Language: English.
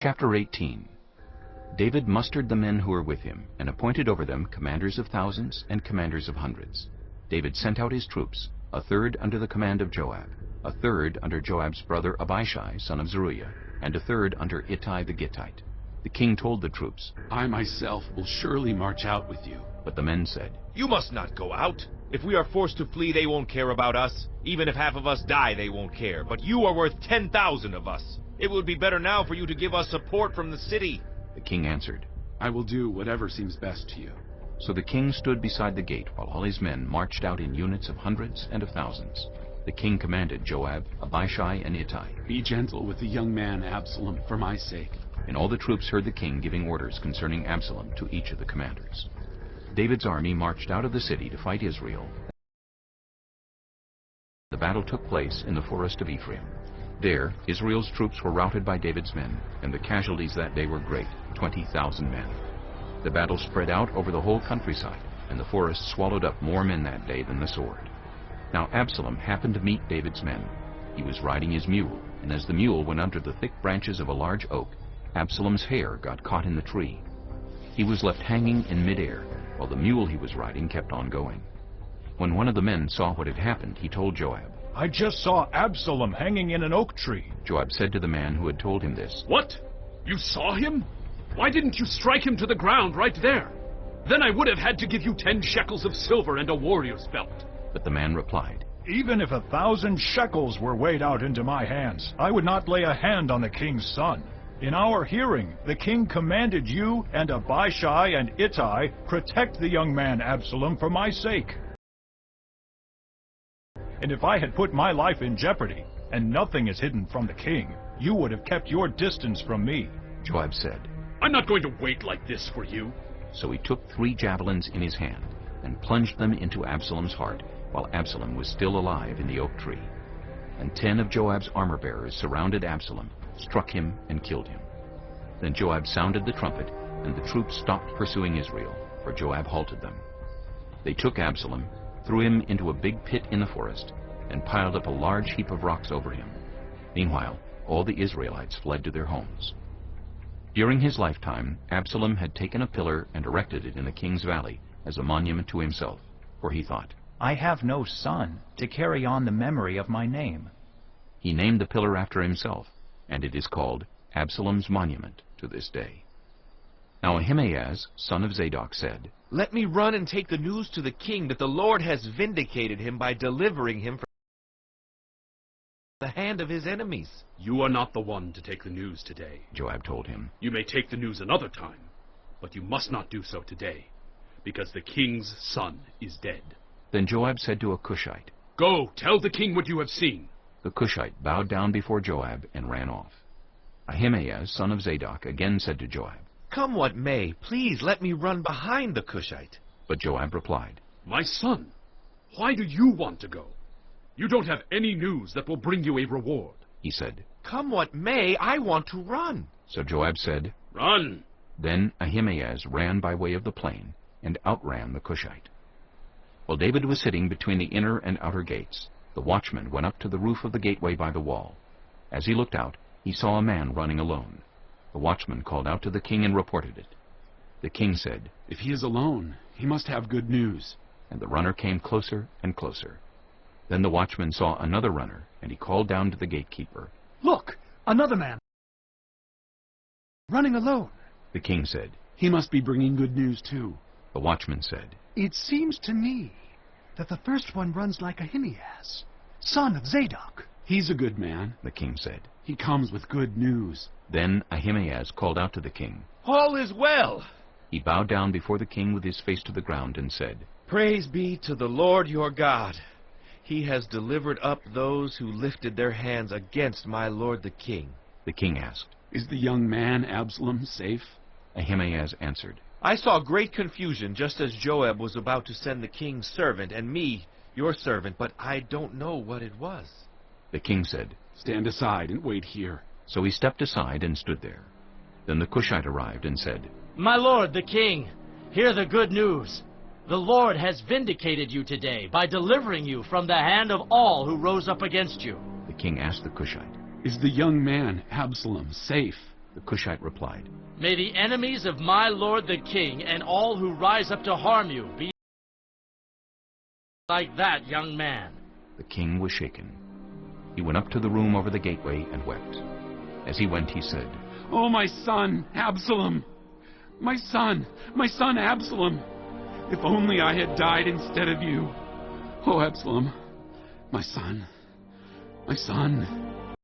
Chapter 18. David mustered the men who were with him, and appointed over them commanders of thousands and commanders of hundreds. David sent out his troops, a third under the command of Joab, a third under Joab's brother Abishai, son of Zeruiah, and a third under Ittai the Gittite. The king told the troops, I myself will surely march out with you. But the men said, You must not go out. If we are forced to flee, they won't care about us. Even if half of us die, they won't care. But you are worth 10,000 of us. It would be better now for you to give us support from the city. The king answered, I will do whatever seems best to you. So the king stood beside the gate while all his men marched out in units of hundreds and of thousands. The king commanded Joab, Abishai, and Ittai. Be gentle with the young man Absalom for my sake. And all the troops heard the king giving orders concerning Absalom to each of the commanders. David's army marched out of the city to fight Israel. The battle took place in the forest of Ephraim. There, Israel's troops were routed by David's men, and the casualties that day were great, 20,000 men. The battle spread out over the whole countryside, and the forest swallowed up more men that day than the sword. Now Absalom happened to meet David's men. He was riding his mule, and as the mule went under the thick branches of a large oak, Absalom's hair got caught in the tree. He was left hanging in midair, while the mule he was riding kept on going. When one of the men saw what had happened, he told Joab. I just saw Absalom hanging in an oak tree. Joab said to the man who had told him this, What? You saw him? Why didn't you strike him to the ground right there? Then I would have had to give you 10 shekels of silver and a warrior's belt. But the man replied, Even if 1,000 shekels were weighed out into my hands, I would not lay a hand on the king's son. In our hearing, the king commanded you and Abishai and Ittai protect the young man Absalom for my sake. And if I had put my life in jeopardy, and nothing is hidden from the king, you would have kept your distance from me. Joab said, I'm not going to wait like this for you. So he took 3 javelins in his hand, and plunged them into Absalom's heart, while Absalom was still alive in the oak tree. And 10 of Joab's armor-bearers surrounded Absalom, struck him, and killed him. Then Joab sounded the trumpet, and the troops stopped pursuing Israel, for Joab halted them. They took Absalom, threw him into a big pit in the forest, and piled up a large heap of rocks over him. Meanwhile, all the Israelites fled to their homes. During his lifetime, Absalom had taken a pillar and erected it in the king's valley as a monument to himself, for he thought, I have no son to carry on the memory of my name. He named the pillar after himself, and it is called Absalom's monument to this day. Now Ahimaaz, son of Zadok, said, Let me run and take the news to the king that the Lord has vindicated him by delivering him from the hand of his enemies. You are not the one to take the news today. Joab told him. You may take the news another time, but you must not do so today, because the king's son is dead. Then Joab said to a Cushite, Go, tell the king what you have seen. The Cushite bowed down before Joab and ran off. Ahimaaz, son of Zadok, again said to Joab, Come what may, please let me run behind the Cushite. But Joab replied, My son, why do you want to go? You don't have any news that will bring you a reward. He said, Come what may, I want to run. So Joab said, Run. Then Ahimaaz ran by way of the plain, and outran the Cushite. While David was sitting between the inner and outer gates, the watchman went up to the roof of the gateway by the wall. As he looked out, he saw a man running alone. The watchman called out to the king and reported it. The king said, If he is alone, he must have good news. And the runner came closer and closer. Then the watchman saw another runner, and he called down to the gatekeeper. Look, another man, running alone. The king said, He must be bringing good news too. The watchman said, It seems to me that the first one runs like Ahimaaz, son of Zadok. He's a good man. The king said. He comes with good news. Then Ahimaaz called out to the king. All is well. He bowed down before the king with his face to the ground and said, Praise be to the Lord your God. He has delivered up those who lifted their hands against my lord the king. The king asked, Is the young man Absalom safe? Ahimaaz answered, I saw great confusion just as Joab was about to send the king's servant and me, your servant, but I don't know what it was. The king said, Stand aside and wait here. So he stepped aside and stood there. Then the Cushite arrived and said, My lord the king, hear the good news. The Lord has vindicated you today by delivering you from the hand of all who rose up against you. The king asked the Cushite, Is the young man Absalom safe? The Cushite replied, May the enemies of my lord the king and all who rise up to harm you be like that young man. The king was shaken. He went up to the room over the gateway and wept. As he went, he said, Oh, my son, Absalom! My son Absalom! If only I had died instead of you. Oh, Absalom, my son, my son.